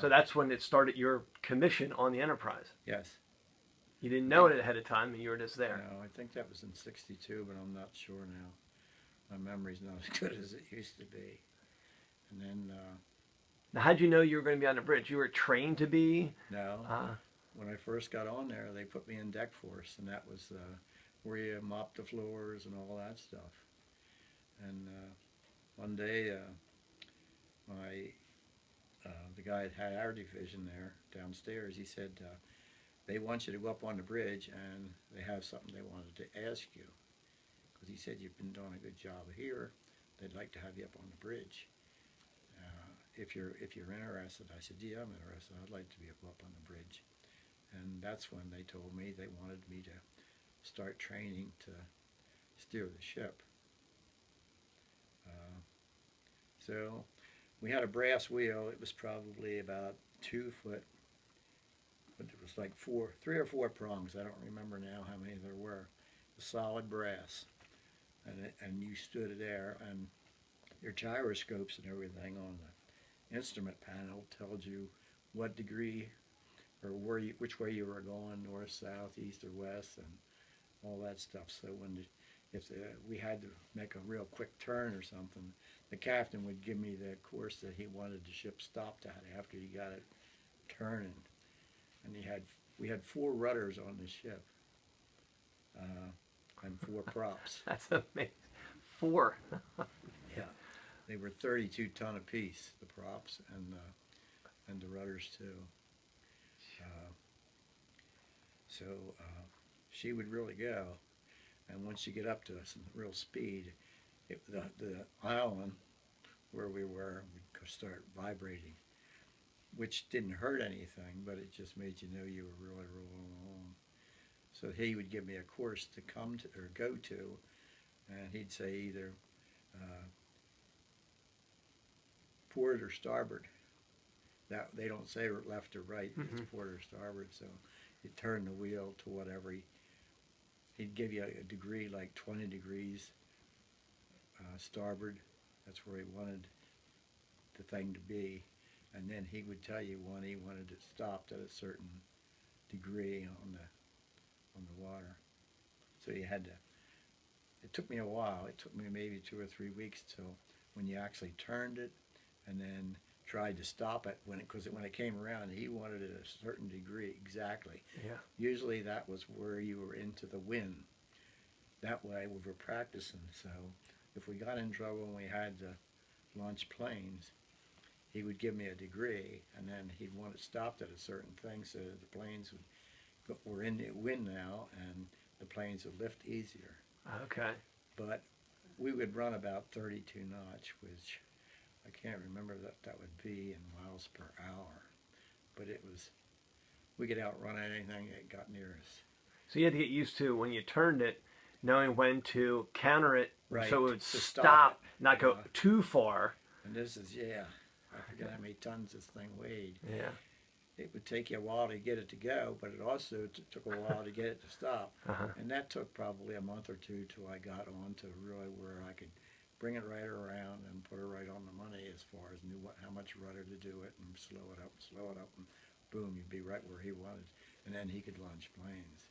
So that's when it started your commission on the Enterprise. Yes. You didn't know it ahead of time, and you were just there. No, I think that was in '62, but I'm not sure now. My memory's not as good as it used to be. And then... Now, how'd you know you were going to be on the bridge? You were trained to be? No. When I first got on there, they put me in deck force, and that was where you mop the floors and all that stuff. And one day, the guy that had our division there downstairs, he said, they want you to go up on the bridge, and they have something they wanted to ask you. Because he said, you've been doing a good job here. They'd like to have you up on the bridge. If you're interested. I said, yeah, I'm interested. I'd like to be up on the bridge. And that's when they told me they wanted me to start training to steer the ship. So we had a brass wheel. It was probably about 2 foot, but it was like 3 or 4 prongs. I don't remember now how many there were. Solid brass, and you stood there, and your gyroscopes and everything on the instrument panel told you what degree or which way you were going, north, south, east, or west, and all that stuff. So if we had to make a real quick turn or something, the captain would give me the course that he wanted the ship stopped at after he got it turning. And we had 4 rudders on the ship, and 4 props. That's amazing. 4. Yeah, they were 32 ton apiece, the props and the rudders too. So she would really go, and once you get up to some real speed, the island where we were would start vibrating, which didn't hurt anything, but it just made you know you were really rolling along. So he would give me a course to come to or go to, and he'd say either port or starboard. That they don't say left or right; it's port or starboard. So you turn the wheel to whatever he'd give you a degree, like 20 degrees starboard. That's where he wanted the thing to be, and then he would tell you when he wanted it stopped at a certain degree on the water. So you had to. It took me a while. It took me maybe 2 or 3 weeks till when you actually turned it, and then tried to stop it because when it came around, he wanted it a certain degree exactly. Yeah. Usually that was where you were into the wind. That way we were practicing. So if we got in trouble and we had to launch planes, he would give me a degree, and then he'd want it stopped at a certain thing so that the planes were in the wind now, and the planes would lift easier. Okay. But we would run about 32 knots, which I can't remember that would be in miles per hour. But we could outrun anything that got near us. So you had to get used to, when you turned it, knowing when to counter it, right, so it would to stop not go too far. And this is, I forget how many tons this thing weighed. Yeah. It would take you a while to get it to go, but it also took a while to get it to stop. And that took probably a month or 2 till I got on to really where I could bring it right around and put it right on the money as far as knew how much rudder to do it, and slow it up, and boom, you'd be right where he wanted. And then he could launch planes.